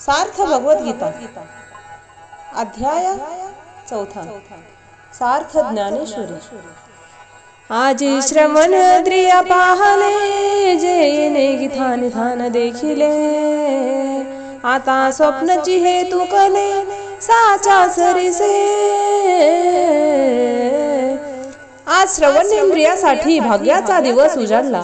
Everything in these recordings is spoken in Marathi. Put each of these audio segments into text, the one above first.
सार्थ भगवद्गीता अध्याय 4 सार्थ ज्ञानेश्वरी। आजी श्रवणेंद्रिया पाहले, जे येणे गीता निधान देखिले, आता स्वप्नची हेतू कले, साचा सरीसे। आज श्रवणेंद्रियासाठी भाग्याचा दिवस उजाडला,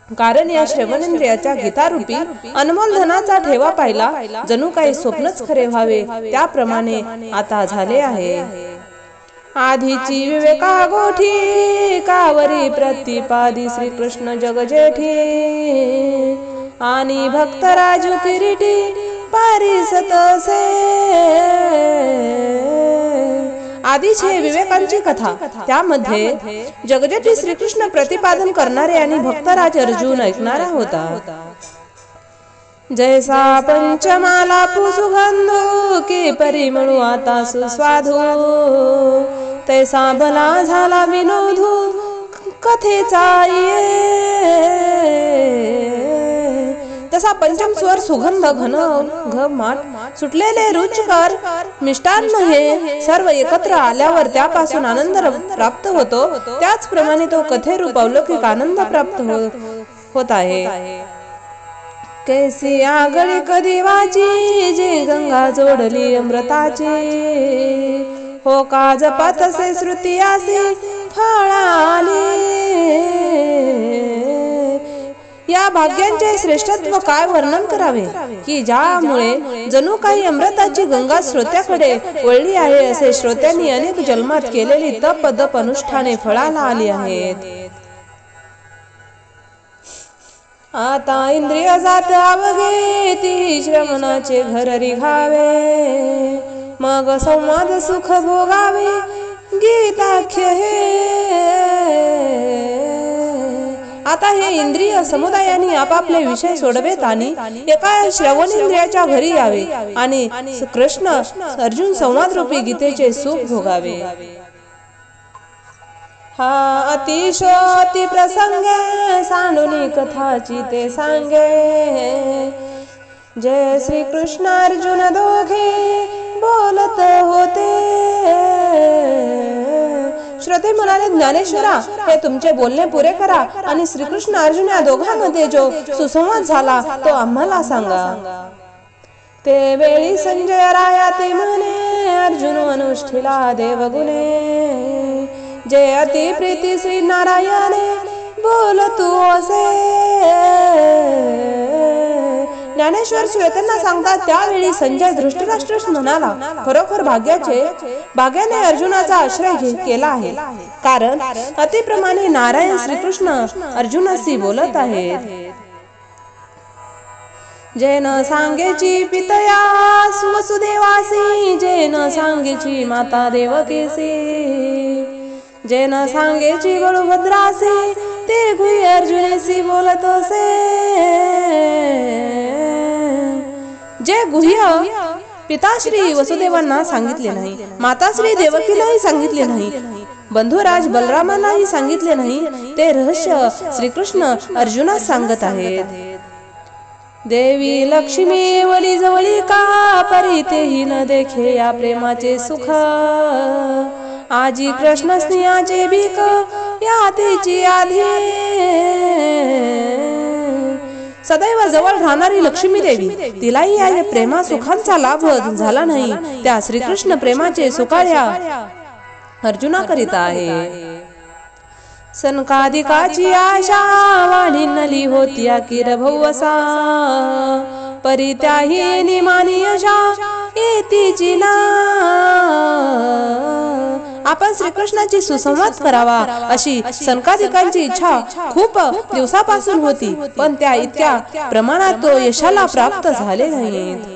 कारण या श्रवणेंद्रियाच्या गीतारूपी अनमोल धनाचा ठेवा पाहिला, जणू काही स्वप्नच खरे व्हावे त्याप्रमाणे आता झाले आहे। आधीची विवेका गोठी, कावरी प्रतिपादी श्रीकृष्ण जगजेठी, आणि भक्त राजू किरीटी पारिसतसे। आधीचे विवेकांची कथा, त्यामध्ये जगजेठी श्रीकृष्ण प्रतिपादन करणारे आणि भक्तराज अर्जुन ऐकणारा होता। जैसा पंचमाला सुगंधो, के परिमळू आता सुस्वादू, तैसा भला झाला विनोदू कथेचा तसा पंचम स्वर सुगंध घन घमाट सुटलेले रुचकर मिष्टान्न हे सर्व एकत्र आल्यावर त्यापासून आनंद प्राप्त होतो, त्याचप्रमाणे तो कथेरूप अलौकिक आनंद प्राप्त होत आहे। कैसी आगळी कधी वाची, जे गंगा जोडली अमृताची, हो का जपात से श्रुती आसी फळाली। या भाग्यांचे श्रेष्ठत्व काय वर्णन करावे, की ज्यामुळे जणू काही अमृताची गंगा श्रोत्याकडे वळली आहे, असे श्रोत्यांनी अनेक जन्मात केलेली तप दप अनुष्ठाने फळाला आली आहेत। आता इंद्रिय जात अवघे, ती श्रवणाचे घर रिघावे, मग संवाद सुख भोगावे गीताख्य हे। आता हे इंद्रिय समुदायाने आपापले विषय सोडवेत आणि एका श्रवणेंद्रियाच्या घरी यावे आणि कृष्ण अर्जुन संवाद रूपी गीतेचे सुख भोगावे। हा अतिशोक्ती प्रसंगे, सांडूनी कथाची ते सांगे, जय श्री कृष्ण अर्जुन दोघे बोलत होते। श्रोते म्हणाले, ज्ञानेश्वरा, हे तुमचे बोलणे पुरे करा आणि श्रीकृष्ण अर्जुन या दोघांमध्ये जो सुसंवाद झाला तो आम्हाला सांगा। ते वेळी संजय राया ते म्हणे, अर्जुन अनुष्ठिला देवगुणे, जे अति प्रीती श्री नारायणे बोल तू असे। ज्ञानेश्वर श्रोत्यांना सांगतात, त्यावेळी संजय धृतराष्ट्र म्हणाला, खरोखर भाग्याने अर्जुनाचा आश्रय केला आहे, कारण अतिप्रमाणे नारायण श्रीकृष्ण अर्जुनाशी बोलत आहेत। जे न सांगेची पितया वसुदेवासी, जे न सांगेची माता देवकीसी, जे न सांगेची बळभद्रासी, ते गुह्य अर्जुनेसी बोलत असे। जे गुह्य पिताश्री वसुदेवांना सांगितले नाही, माताश्री देवकीलाही सांगितले नाही, बंधुराज बलरामांनाही सांगितले नाही, ते रहस्य श्रीकृष्ण अर्जुनास सांगत आहेत। देवी लक्ष्मी वली जवळी का, परी तेही न देखे या प्रेमाचे सुख, आजी कृष्ण स्नेहाचे बीक या तिची आधी। सदैव जवळ राहणारी लक्ष्मी देवी, तिलाही या प्रेमा सुखांचा लाभ झाला नाही, त्या श्रीकृष्ण प्रेमाचे सुखाळ्या अर्जुनाकरिता आहे। सनकादिकाची आशा वाढीनली होती किरभवसा, परी त्याही निमानी यशा येतीची ना। आपण श्रीकृष्णाची सुसंवाद करावा अशी सनकादिकांची इच्छा खूप दिवसापासून होती, पण त्या इतक्या प्रमाणात तो यशाला प्राप्त झाले नाहीत।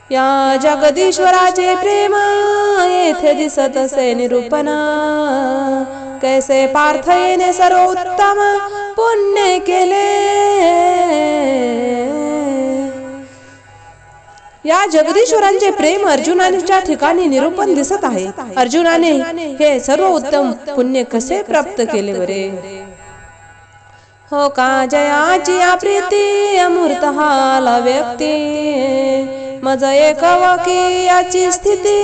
या जगदीश्वराचे प्रेम येथे दिसत असे निरूपणा, कैसे पार्थ येणे सर्वोत्तम पुण्य केले। या जगदीश्वरांचे प्रेम अर्जुनाच्या ठिकाणी निरूपण दिसत आहे। अर्जुनाने हे सर्व उत्तम पुण्य कसे प्राप्त केले बरे। हो का जयाची प्रीती अमूर्त हाला व्यक्ती मज एक वाकी याची स्थिती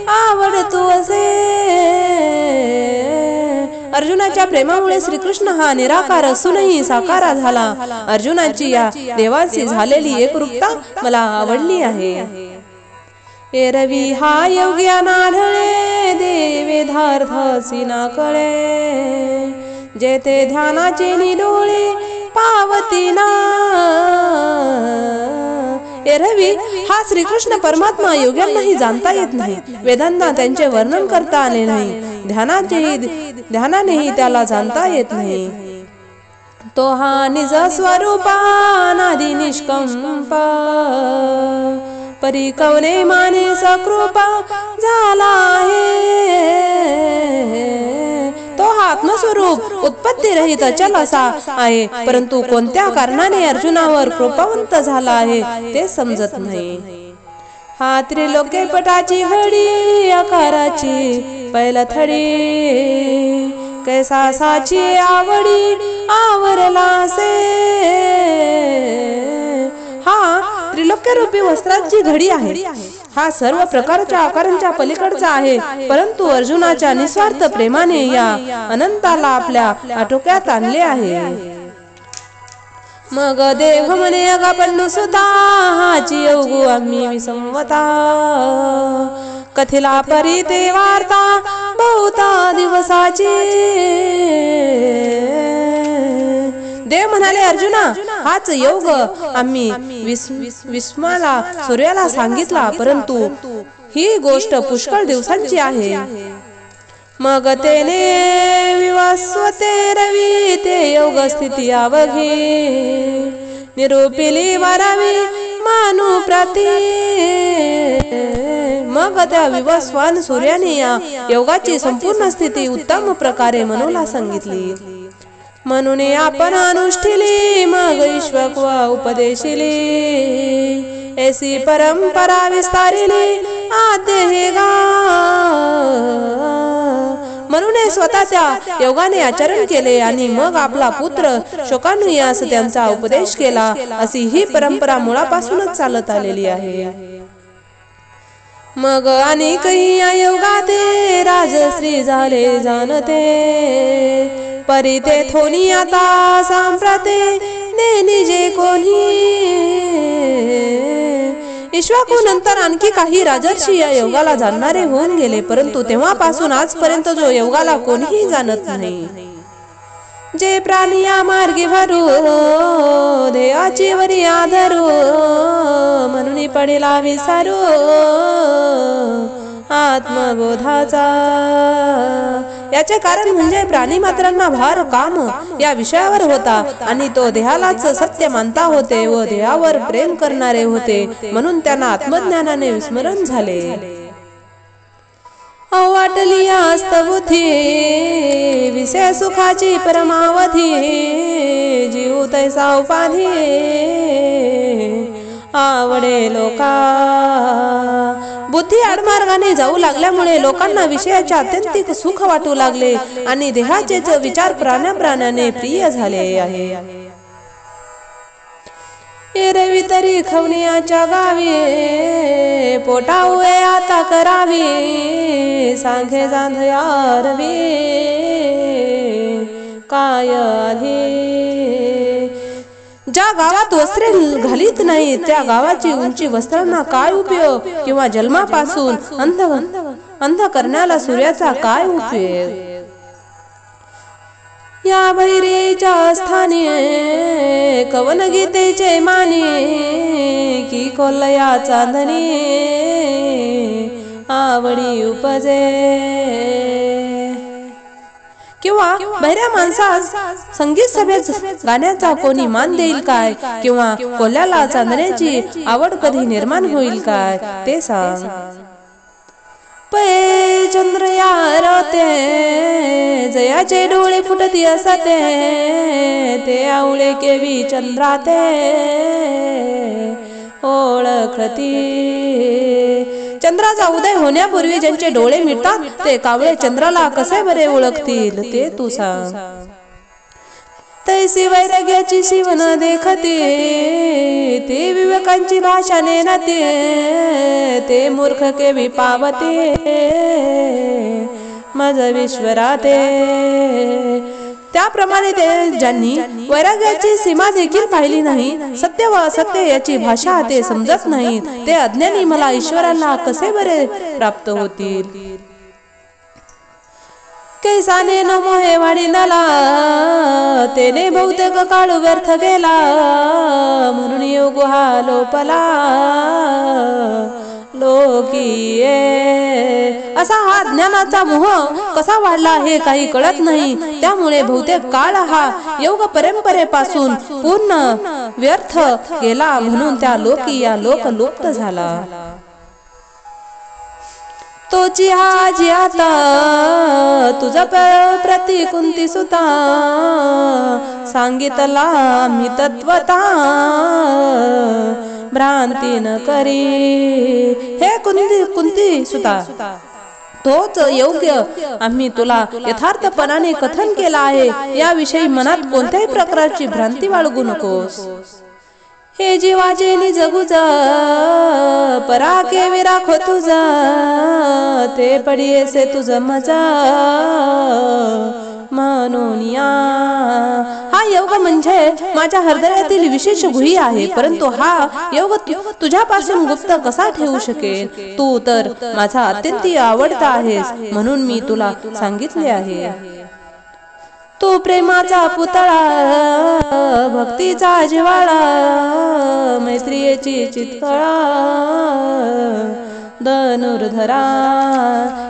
आवडतो असे। अर्जुनाच्या प्रेमामुळे श्रीकृष्ण हा निराकार असूनही साकार झाला। अर्जुनाची या देवाची झालेली एकरूपता मला आवडली आहे। एरवी हा योग्यान आढळे देवे धार्थसी ना कळे जेथे ध्यानाचे निडोळे पावती ना। एरवी हा श्रीकृष्ण परमात्मा योग्यांनाही जाणता येत नाही, वेदांना त्यांचे वर्णन करता आले नाही, ध्यानानेही त्याला जाणता येत नाही। तो हा निज स्वरूपा नादी निष्कंप परी कवने माने सकृपा झाला आहे। तो हा आत्मस्वरूप उत्पत्ती रहित अचल असा आहे, परंतु कोणत्या कारणाने अर्जुनावर कृपावंत झाला आहे ते समजत नाही। हा त्रिलोके पटाची घडी आकाराची पैलथडी कैसा साची आवडी आवरला से। हा त्रिलोक्य रूपी वस्त्राची घडी आहे, हा सर्व प्रकारच्या आकारांच्या पलीकडचा आहे, परंतु अर्जुनाच्या निस्वार्थ प्रेमाने या अनंताला आपल्या आटोक्यात आणले आहे। मग देव म्हणे अगापन्नू सुता हाची योगू आम्ही विसंवता कथिला परी ते वार्ता बहुता दिवसाची। देव म्हणाले अर्जुना हाच योग आम्ही विस्माला सूर्याला सांगितला, परंतु ही गोष्ट पुष्कळ दिवसांची आहे। मग तेने विवस्वते रवी ते योग स्थिती अवघी निरूपिली वरावी मानू प्रती। मग त्या विवस्वान सूर्याने या योगाची संपूर्ण स्थिती उत्तम प्रकारे मनूला सांगितली। म्हणून आपण अनुष्ठिली मग ईश्वक उपदेशिली ऐसी परंपरा विस्तारिली आदेगा। म्हणून स्वतः त्या योगाने आचरण केले आणि मग आपला पुत्र शोकानुयास त्यांचा उपदेश केला, अशी ही परंपरा मुळापासूनच चालत आलेली आहे। मग अनेकही या योगाते राजश्री झाले जाणते परी ते थोनी आता सांप्रते नेनी जे कोणी। ईश्वाकू नंतर आणखी काही राजर्षी या योगाला जाणणारे होऊन गेले, परंतु तेव्हापासून आजपर्यंत जो योगाला कोणीही जाणत नाही। जे प्राणी या मार्गी भरू देवाची वरी आधरू म्हणून पडिला विसारू आत्मबोधाचा। याचे कारण म्हणजे प्राणी मात्रांना भार काम या विषयावर होता आणि तो देहालाच सत्य मानता होते व देहावर प्रेम करणारे होते, म्हणून त्यांना आत्मज्ञानाने विस्मरण झाले। वाटली आस्तबुद्धी विषय सुखाची परमावधी जीव तैसा उपाधी आवडे लोका। बुद्धी आडमार्गाने जाऊ लागल्यामुळे लोकांना विषयाचे अत्यंतिक सुख वाटू लागले आणि देहाचेच विचार प्राण्याने प्रिय झाले आहे। एरवी तरी खवनियाच्या गावी पोटावे आता करावी सांगे जांधयारवी काय आली। ज्या गावात वस्त्रे घालीत नाही त्या गावाची उंची वस्त्रांना काय उपयोग किंवा जन्मापासून अंध करण्याला सूर्याचा काय उपयोग। या भैरेच्या स्थानी कवन गीतेचे मानी की कोलया चांदणी आवडी उपजे। किंवा बहिऱ्या माणसास संगीत सभेत गाण्याचा कोणी मान देईल काय, किंवा कोल्याला चांदण्याची आवड कधी निर्माण होईल काय ते सांग। पै चंद्र यारते जयाचे डोळे फुटती असते ते आवळे केवी चंद्राते ओळखती। चंद्राचा उदय होण्यापूर्वी ज्यांचे डोळे मिटतात ते कावळे चंद्राला कसे बरे ओळखतील ते तू सांग। तैसी वैराग्याची शिवण देखते, ते विवेकांची भाषा नेनते, ते मूर्ख केवी पावते मज विश्वराते। त्याप्रमाणे ते ज्यांनी वैराग्याची सीमा देखील पाहिली नाही, सत्य व असत्य याची भाषा ते समजत नाही, ते अज्ञानी मला ईश्वराला कसे बरे प्राप्त होतील। कैसाने न मोहे वाढिनाला, तेने बहुतेक काळ व्यर्थ गेला, म्हणून योग हा लोपला लोकीये। असा हा ज्ञानाचा मोह कसा वाढला हे काही कळत नाही, त्यामुळे बहुतेक काळ हा योग परंपरेपासून पूर्ण व्यर्थ गेला, म्हणून त्या लोकी या लोक लुप्त झाला। तोची हा जी आता तुझा प्रति कुंती सुता, सांगितला मी तत्वता भ्रांती न करी। हे कुंती सुता, तोच योग्य आम्ही तुला यथार्थपणाने कथन केला आहे, याविषयी मनात कोणत्याही प्रकारची भ्रांती बाळगू नकोस। हे जीवाचे निज गुज पराके विराखो तुझा, ते पडियेसे तुझ मजा म्हणून या। हा योग म्हणजे माझ्या हृदयातील विशेष गुही आहे, परंतु हा योग तुझ्यापासून गुप्त कसा ठेवू शकेल। तू तर माझा अत्यंत आवडता आहेस, म्हणून मी तुला सांगितले आहे। तू प्रेमाचा पुतळा, भक्तीचा जिव्हाळा, मैत्रियेची चितकळा धनुर्धरा।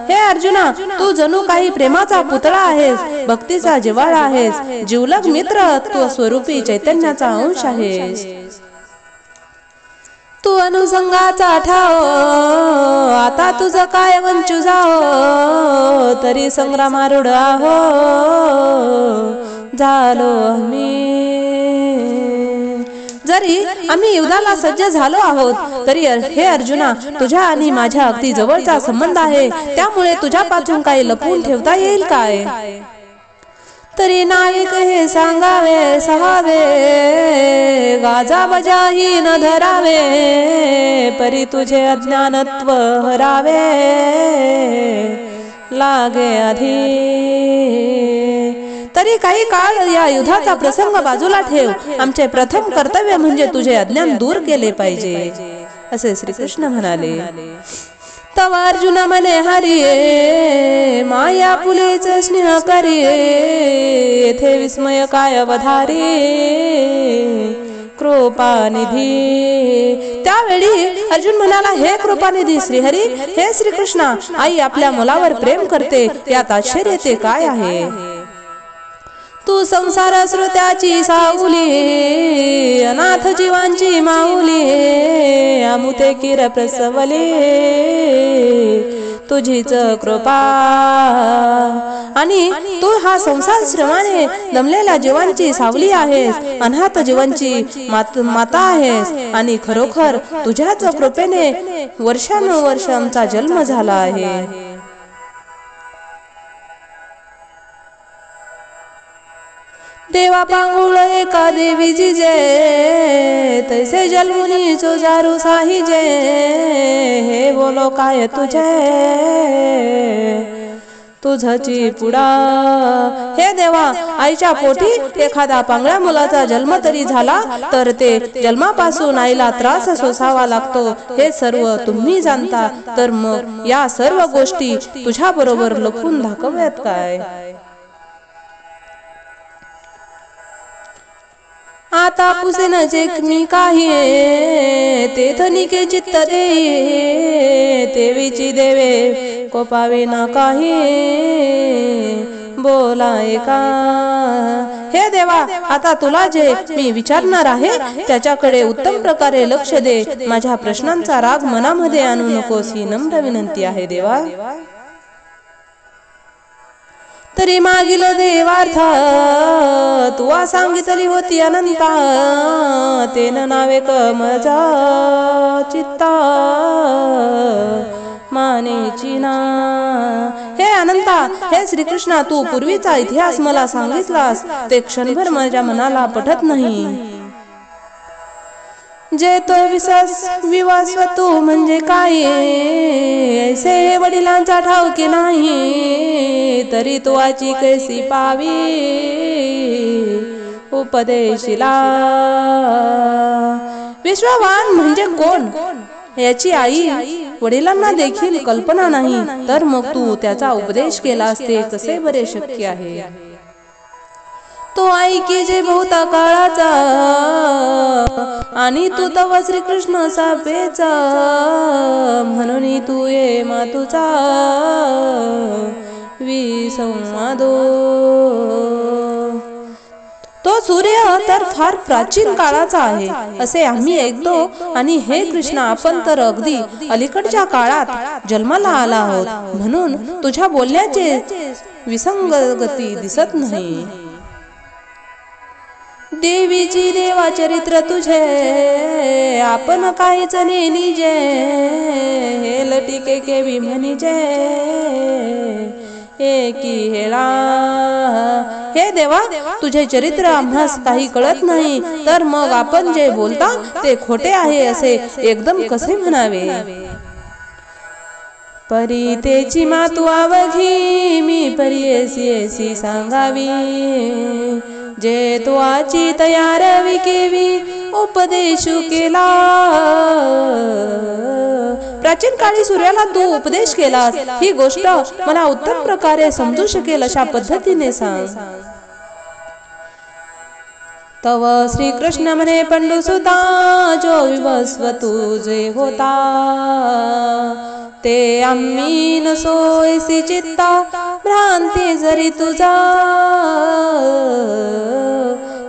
हे अर्जुना, तू जणू काही प्रेमाचा पुतळा आहेस, भक्तीचा जिव्हाळा आहेस, जीवलग मित्र तू स्वरूपी चैतन्याचा अंश आहेस। तू अनुसंगाचा ठाव, आता तुझं काय वंचू जाओ, तरी संग्रामारूढ आहो झालो आम्ही। जरी आम्ही युद्धाला सज्ज झालो आहोत, तरी हे अर्जुना, तुझ्या आणि माझ्या अगदी जवळचा संबंध आहे, त्यामुळे तुझ्यापासून काही लपवून ठेवता येईल काय। तरी नायक हे सांगावे सहावे, गाजा बजाही न धरावे, परी तुझे अज्ञानत्व हरावे लागे आधी। तरी काही काळ या युद्धाचा प्रसंग बाजूला ठेव, आमचे प्रथम कर्तव्य म्हणजे तुझे अज्ञान दूर केले पाहिजे, असे श्रीकृष्ण म्हणाले। तव अर्जुन मने हरिये, माया पुलेच स्नेह करिये, येथे विस्मय काय अवधारी कृपानिधी। त्यावेळी अर्जुन म्हणाला, हे कृपानिधी श्रीहरी, हे श्रीकृष्णा, आई आपल्या मुलावर प्रेम करते, यात आश्चर्य ते काय आहे। तू संसार श्रोत्याची सावली, अनाथ जीवांची माऊली, अमुते किर प्रसवली तुझीच कृपा। आणि तू हा संसार श्रमाने दमलेल्या जीवांची सावली आहेस, अनाथ जीवांची माता आहेस, आणि खरोखर तुझ्याच कृपेने वर्षानुवर्ष आमचा जन्म झाला आहे। देवा पांगुळ एका देवी जिजे, तैसे जलमुनी चोजारू साहिजे, हे बोलो काय तुझे तुझची पुडा। हे देवा, आईच्या पोटी एखादा पांगळ्या मुलाचा जन्म तरी झाला तर ते जन्मापासून आईला त्रास सोसावा लागतो, हे सर्व तुम्ही जाणता, तर मग या सर्व गोष्टी तुझ्या बरोबर लपून दाखव्यात काय। आता पुसेन जे मी काही, तेथ निके चित्त देई, तेवीची देवे कोपावे ना काही बोलाय का। हे देवा, आता तुला जे मी विचारणार आहे त्याच्याकडे उत्तम प्रकारे लक्ष दे, माझ्या प्रश्नांचा राग मनामध्ये आणू नकोस, ही नम्र विनंती आहे देवा। तरी मागील देवार्थ तुवा सांगितली होती अनंता, तेन नावे कमजा चित्ता मानेची ना। हे हे अनंता, हे श्रीकृष्णा, तू पूर्वीचा इतिहास मला सांगितलास ते क्षणभर माझ्या मनाला पटत नाही. जे तो विवास्व तू म्हणजे काय, ऐसे वडिलांचा ठाऊकी नाही, तरी तू आची कैसी पावी उपदेशिला. विश्ववान म्हणजे कोण याची आई वडिलांना देखील कल्पना नाही, तर मग तू त्याचा उपदेश केलास ते कसे बरे शक्य आहे. तो ऐकी जे बहुता काळाचा, आणि तू तव श्रीकृष्ण सापेचा, म्हणून तू ये मातुचा विसंवादो. तो सूर्य तर फार प्राचीन काळाचा आहे असे आम्ही ऐकतो, आणि हे कृष्ण आपण तर अगदी अलीकडच्या काळात जन्माला आला आहोत, म्हणून तुझ्या बोलण्याचे विसंगती दिसत नाही. देवीची देवा चरित्र तुझे, आपण काहीच निजे, हे लटिके केवी म्हणिजे एकी हेळा. हे देवा, तुझे चरित्र आम्हास काही कळत नाही, तर मग आपण जे बोलता ते खोटे आहे असे एकदम कसे म्हणावे. परी तेची मातू आवघी, मी परी येसी सांगावी, जे तो आची तयार विकेवी उपदेशू केला. प्राचीन काळी सूर्याला तू उपदेश केलास, ही गोष्ट मला उत्तम प्रकारे समजू शकेल अशा पद्धतीने सांग. तव श्रीकृष्ण म्हणे पंडुसुता, जो विवस्व तुझे होता, ते आम्ही नसोयसी चित्ता, भ्रांती जरी तुझा.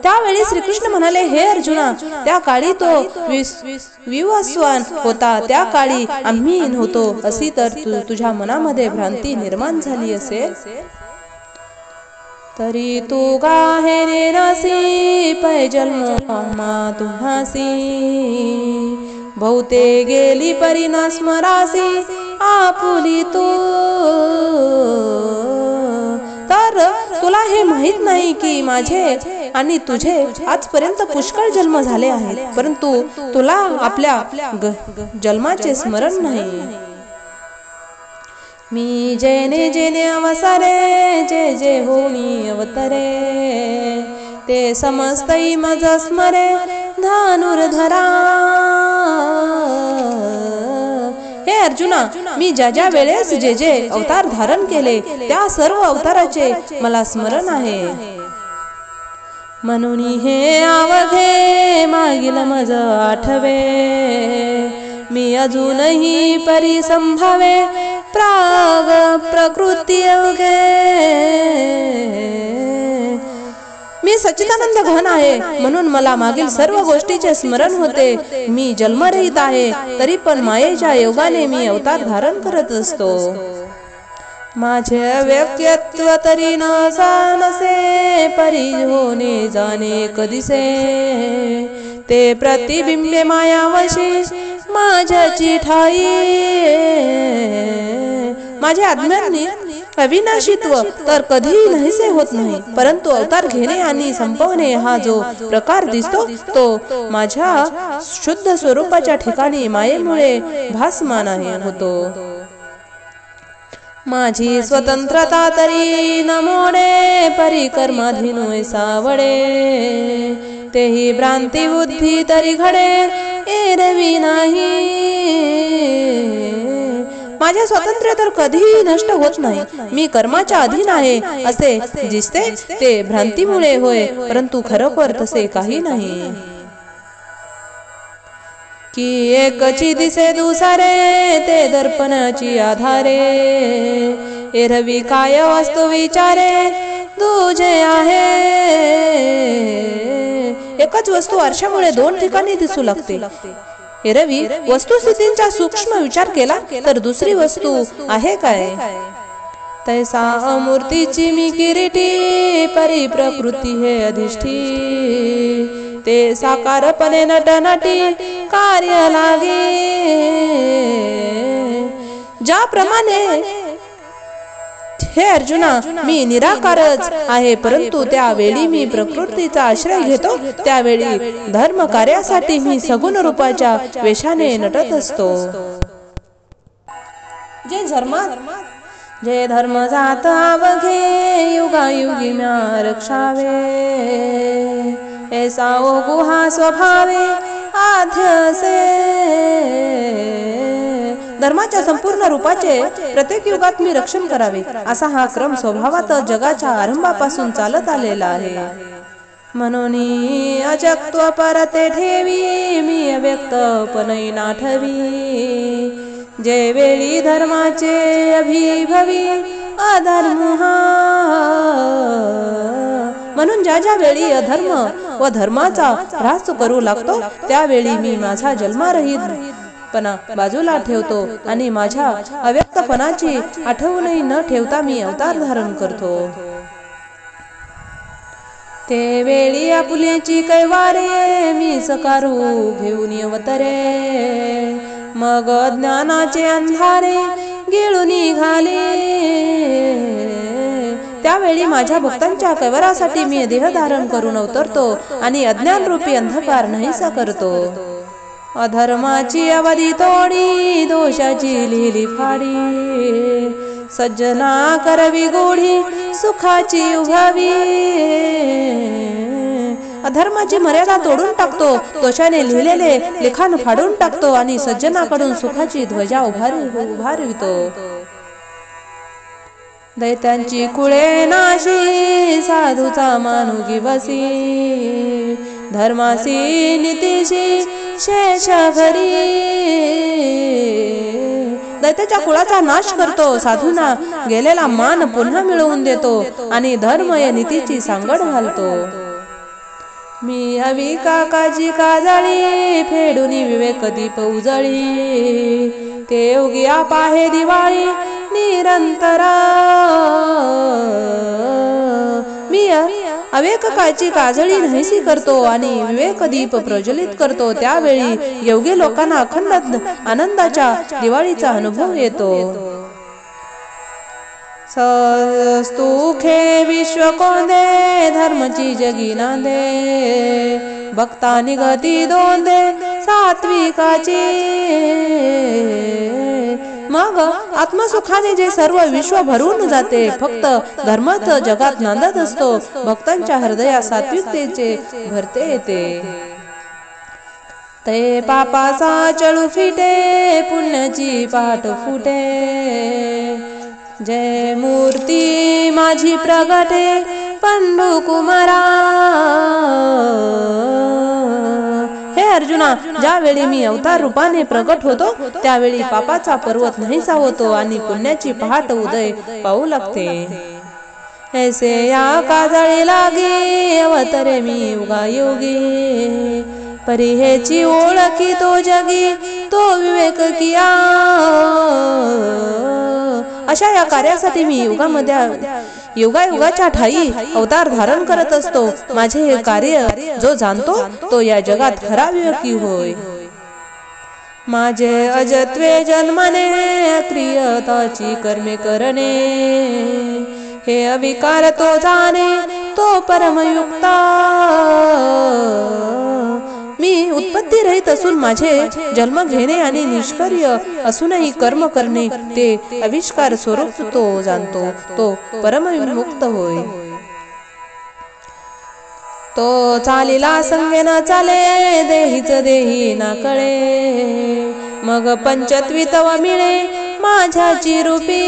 त्यावेळी श्रीकृष्ण म्हणाले, हे अर्जुना, त्या काळी तो विवस्वान होता, त्या काळी आम्ही नव्हतो, अशी तर तुझ्या मनामध्ये भ्रांती निर्माण झाली असेल. तरी तू गाहे नसी पैजन्मा तुम्हासी, बहुते गेली परी न स्मरासी आपुली तू. तर तुला हे माहित नाही की माझे आणि तुझे आजपर्यंत पुष्कळ जन्म झाले आहेत, परंतु तुला आपल्या जन्माचे स्मरण नाही. मी जेने जेने अवसरे, जे जे होनी अवतरे, ते समस्तई मज स्मरे धनुर्धरा. हे अर्जुना, मी ज्या ज्या वेळेस जे जे अवतार धारण केले त्या सर्व अवताराचे मला स्मरण आहे. म्हणून हे आवघे मागील मज आठवे, मी अजूनही परिसंभावे प्राग प्रकृती अवघे. मी सच्चिदानंद घन आहे, म्हणून मला मागील सर्व गोष्टीचे स्मरण होते. मी जन्मरहित आहे, तरी पण मायेच्या योगाने मी अवतार धारण करत असतो. माझे व्यक्तित्व तरी नसे, परी होणे जाणे कधीसे, ते प्रतिबिंबे मायावशी माझ्याची ठाई. माझे अज्ञानी अविनाशीत्व तर कधीही नाहीसे होत नाही, परंतु अवतार घेणे आणि संपवणे हा जो प्रकार दिसतो तो माझ्या शुद्ध स्वरूपाच्या ठिकाणी मायेमुळे भासमान होतो. माझी स्वतंत्रता तरी न मोडे, परिकर्माधीन सावडे, तेही भ्रांती बुद्धी तरी घडे एरवी नाही. माझे स्वातंत्र्य तर कधीही नष्ट होत नाही, मी कर्माच्या अधीन आहे असे दिसते ते भ्रांतीमुळे होय, परंतु खरोखर तसे काही नाही. की एकची दिसे दुसरे, ते दर्पणाची आधारे, एरवी काय वास्तव विचारे तुझे आहे. एकच वस्तू आरशामुळे दोन ठिकाणी दिसू लागते. एरवी वस्तुस्थितींचा सूक्ष्म विचार केला तर दुसरी वस्तू आहे काय. तैसा अमूर्तीची मी किरीटी, परी प्रकृती हे अधिष्ठी, ते साकारपणे नटनटी कार्य लागे. ज्याप्रमाणे हे अर्जुना, मी निराकारच आहे, परंतु त्यावेळी मी प्रकृतीचा आश्रय घेतो, त्यावेळी धर्म कार्यासाठी मी सगुण रूपाच्या वेशाने नटत असतो. जे धर्म जात अवघे, युगायुगी म्या रक्षावे, ऐसा ओ गुहा स्वभावे आध्यसे. धर्माच्या संपूर्ण रूपाचे प्रत्येक युगात मी रक्षण करावे, असा हा क्रम स्वभावात जगाच्या आरंभापासून चालत आलेला आहे. म्हणून अजक्त्व परते ठेवी, मी अव्यक्तपणे नाठवी. जे वेळी धर्माचे अभिभवी, अधर्म हा. म्हणून ज्या ज्या वेळी अधर्म व धर्माचा ह्रास करू लागतो, त्यावेळी मी माझा जन्मरहितपणा बाजूला ठेवतो आणि माझ्या अव्यक्तपणाची आठवणही न ठेवता मी अवतार धारण करतो. ते वेळी आपुलेची कैवारे, मी सकारू घेऊन अवतरे. मग ज्ञानाचे अंधारे गिळून निघाले. त्यावेळी माझ्या भक्तांच्या कैवारासाठी मी देह धारण करून अवतरतो आणि अज्ञान रूपी अंधकार नाहीसा करतो. अधर्माची अवधी तोडी, दोषाची लिहिली फाडी. सज्जना करवी गोडी, सुखाची उभावी. अधर्माची मर्यादा तोडून टाकतो, दोषाने लिहिलेले लिखाण फाडून टाकतो आणि सज्जनाकडून सुखाची ध्वजा उभारवितो. दैत्यांची कुळे नाशी, साधूचा मानुगी वसी. धर्मासी नीतीशी शेष घरी. दैत्याच्या कुळाचा नाश करतो, साधूंना गेलेला मान पुन्हा मिळवून देतो आणि धर्म या नीतीची सांगड घालतो. मी हवी काकाची काजळी, फेडून विवेक दीप उजळी. ते योगी पाहे दिवाळी निरंतरा. मी अविवेकाची काजळी नाहीसी करतो आणि विवेक दीप प्रज्वलित करतो. त्यावेळी योगी लोकांना अखंड आनंदाच्या दिवाळीचा अनुभव येतो. स्तुखे विश्व कोंदे, धर्मची जगी नांदे. भक्ता निगती दोंदे, सात्विकाची. मग आत्मसुखाने जे सर्व विश्व भरून जाते, फक्त धर्मच जगात नांदत असतो. भक्तांच्या हृदयात सात्विकतेचे भरते येते. ते पापाचा चळू फिटे, पुण्याची पाठ फुटे. जय मूर्ती माझी प्रगटे, पंडू कुमारा. हे अर्जुना, ज्यावेळी मी अवतार रूपाने प्रगट होतो, त्यावेळी पापाचा पर्वत नाहीसा होतो आणि पुण्याची पहाट उदय पाहू लागते. ऐसे या काजळी लागे, अवतरे मी युगायुगी. परिहेची ओळखी तो जगी, तो विवेक किया. अशा या कार्यासाठी मी युगायुगाच्या ठाई अवतार धारण करत असतो. माझे हे कार्य जो जाणतो, तो या जगात खरा विवेकी होय. माझे अजत्वे जन्मने, अक्रियताची कर्मे करणे. हे अविकार तो जाणे, तो परमयुक्ता. मी उत्पत्ती रहित असून माझे जन्म घेणे आणि निष्क्रिय असूनही कर्म करणे, ते अविष्कार स्वरूप तो जाणतो, तो परमविमुक्त होय. तो चालिला संगे न चाले, देहीच देही ना कळे. मग पंचत्वितव मिळे माझ्याची रूपी.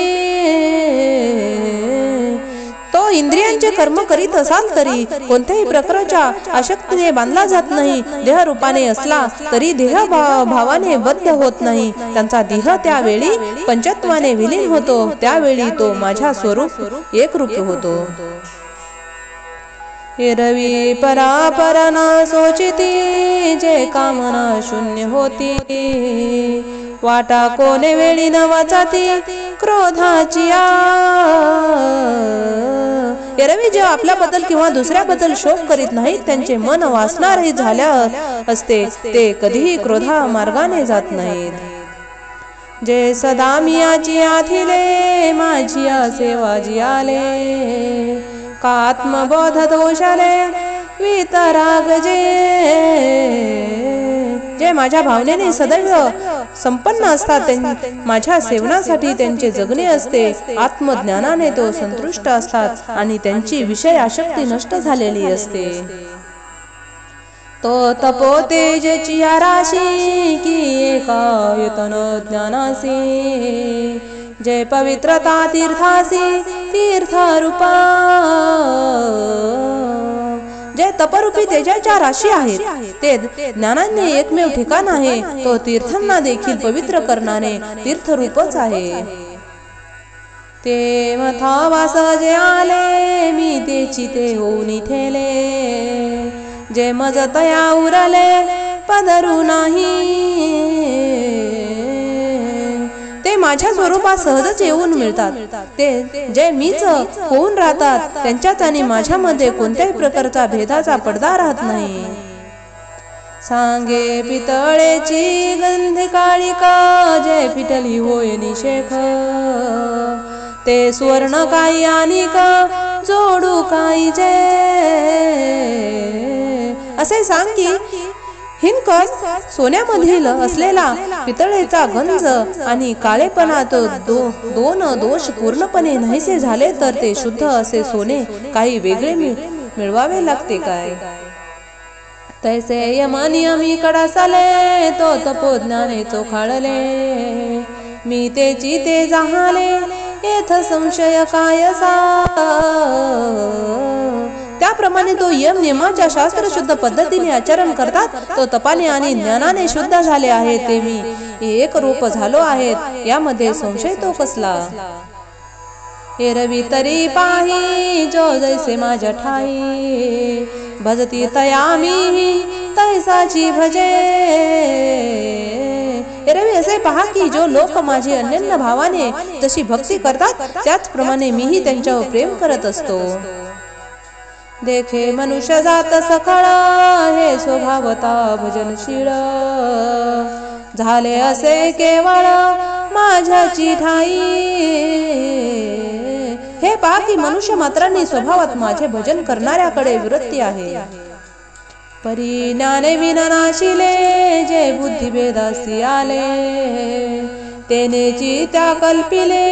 तो इंद्रियांचे कर्म करीत असाल तरी कोणत्याही प्रकारच्या आसक्तीने बांधला जात नाही. देह रूपाने असला तरी देह भावाने बद्ध होत नाही. त्यांचा देह त्यावेळी पंचत्वाने विलीन होतो. त्यावेळी तो माझ्या स्वरूप एक रूप होतो. रवी परापर न सोचिती, जे कामना शून्य होती. वाटा कोणे वेळी न वाचाती, क्रोधाची. एरवी जे आपल्याबद्दल किंवा दुसऱ्याबद्दल शोक करीत नाहीत, त्यांचे मन वासनारहित झाल्या असते, ते कधीही क्रोधा मार्गाने जात नाहीत. जे सदा मियाची आथिले माझी सेवा जियाले का आत्मबोध दोषाले वितराग जे माझ्या भावनेने सदैव संपन्न असतात माझ्या सेवनासाठी त्यांचे जगणे असते आत्मज्ञानाने तो संतुष्ट असतात आणि त्यांची विषय आसक्ती नष्ट झालेली असते तो तपो तेजची राशी की एकायतन ज्ञानासी जय पवित्रता तीर्थासी तीर्थरूपा जे तपरूपी तेजाच्या राशी आहेत ते ज्ञानाने एकमेव ठिकाण आहे तो तीर्थांना देखील पवित्र करणारे तीर्थरूपच आहे ते मथा वास जे आले मी तेची ते होऊन ठेले जे मज तया उरले पदरू नाही ते माझ्या स्वरूपात सहजच येऊन मिळतात ते जे मीच होऊन राहतात त्यांच्यात आणि माझ्यामध्ये कोणत्याही प्रकारचा भेदाचा पडदा राहत नाही सांगे पितळेची गंध काळिका जय पिटली होय निशेख ते सुवर्ण काही आणि का जोडू काही असे सांग की हिनकस सोन्यामधील असलेला पितळेचा गंज आणि काळेपणा दोन दोष पूर्णपणे नाहीसे झाले तर ते शुद्ध असे सोने काही वेगळे मिळवावे लागते काय तैसे यमनियमी कडासले तो तपोज्ञाने चोखाळले मी तेची ते जाहाले येथ संशय कायसा त्याप्रमाणे तो यम नियमाच्या शास्त्र शुद्ध पद्धतीने आचरण करतात तो तपाने आणि ज्ञानाने शुद्ध झाले आहे ते मी एक रूप झालो आहेत यामध्ये संशय तो कसला एरवी तरी पाही जो जैसे माझ्या ठाई भजती तया मी तैसाची भजे एरवी असे पहा की जो लोक माझे अनन्य भावाने तशी भक्ती करतात त्याचप्रमाणे मीही त्यांच्यावर प्रेम करत असतो देखे मनुष्य जात सखळ हे स्वभावता भजनशील झाले असे केवळ माझ्याची ठाई हे पहा की मनुष्य मात्रांनी स्वभावात माझे भजन करणाऱ्याकडे वृत्ती आहे परी ज्ञाने विनाशिले जे बुद्धिभेदासी आले तेनेची त्या कल्पिले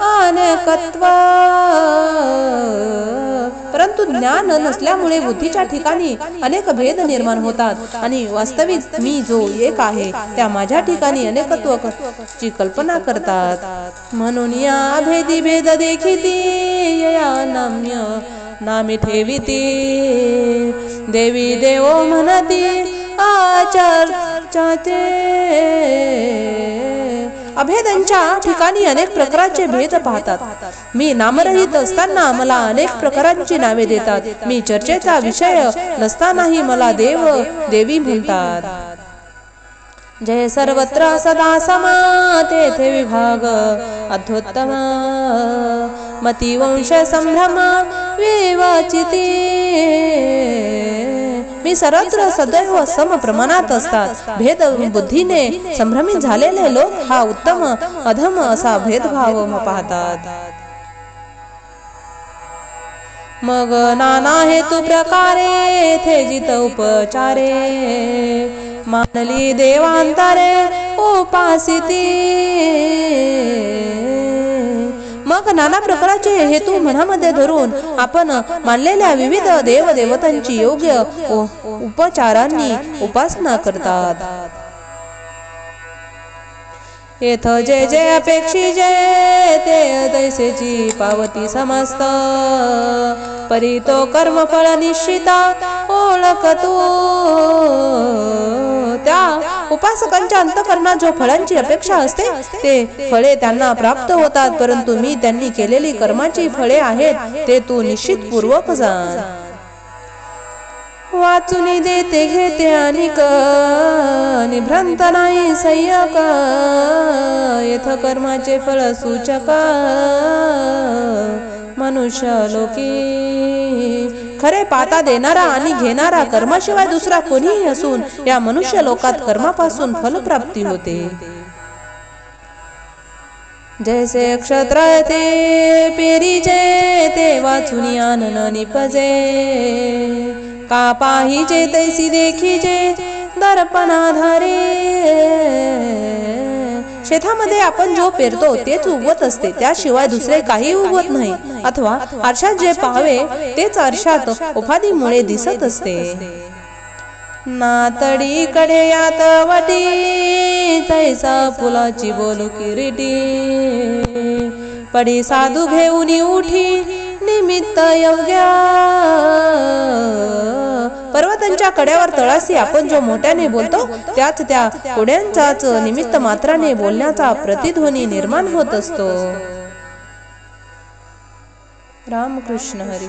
अनेकत्व परंतु ज्ञान नसल्यामुळे बुद्धीच्या ठिकाणी अनेक भेद निर्माण होतात आणि वास्तविक मी जो एक आहे त्या माझ्या ठिकाणी अनेकत्व ची कल्पना करतात म्हणून या भेदी भेद देखिती या नाम्य नामे ठेविती देवी देवो म्हणती आचर्चाते अभेदांच्या ठिकाणी अनेक प्रकारचे भेद पाहतात मी नामरहित असताना मला अनेक प्रकारांची नावे देतात मी चर्चेचा विषय नसतानाही मला देव देवी म्हणतात जय सर्वत्र सदा समा तेथे विभाग अध्योत्तम मती वंश संभ्रम विवाचिती मी सर्वत्र सदैव सम प्रमाणात असतात भेद बुद्धीने संभ्रमित झालेले लोक हा उत्तम अधम असा भेदभाव पाहतात मग नाना हेतु प्रकारे थे जित उपचारे मानली देवांतरे उपासिती मग नाना प्रकारचे हेतू मनामध्ये धरून आपण मानलेल्या विविध देव देवतांची योग्य उपचारांनी उपासना करतात येथ जे जे अपेक्षी जे ते तैसेची पावती समस्त परी तो कर्मफळ निश्चिता ओळख तू त्या उपासकांच्या अंतःकरणात जो फळांची अपेक्षा असते ते फळे त्यांना प्राप्त होतात परंतु मी त्यांनी केलेली कर्माची फळे आहेत ते तू निश्चित पूर्वक जाण वाचुनी देते घेते आणि निभ्रांत नाही सय्यक येथ कर्माचे फळ सूचक मनुष्य लोकी खरे पाता देणारा आणि घेणारा कर्माशिवाय दुसरा कोणीही असून या मनुष्य लोकात कर्मापासून फलप्राप्ती होते जैसे क्षत्र ते पेरीचे ते वाचुनी आनन निपजे का पाहिजे तैसी देखीजे दर्पणाधारे शेतामध्ये आपण जो पेरतो तेच उगवत असते, त्याशिवाय दुसरे काही उगवत नाही. अथवा आरशात जे पाहावे तेच आरशात उपाधीमुळे दिसत असते. नातडी कडे यात वाटी तैसा फुलाची बोलू किरीटी पडी साधू घेऊन उठी निमित्त योग्या. पर्वतांच्या कड्यावर तळाशी आपण जो मोठ्याने बोलतो त्याच त्या कोड्यांचाच निमित्त मात्राने बोलण्याचा प्रतिध्वनी निर्माण होत असतो. रामकृष्ण हरी.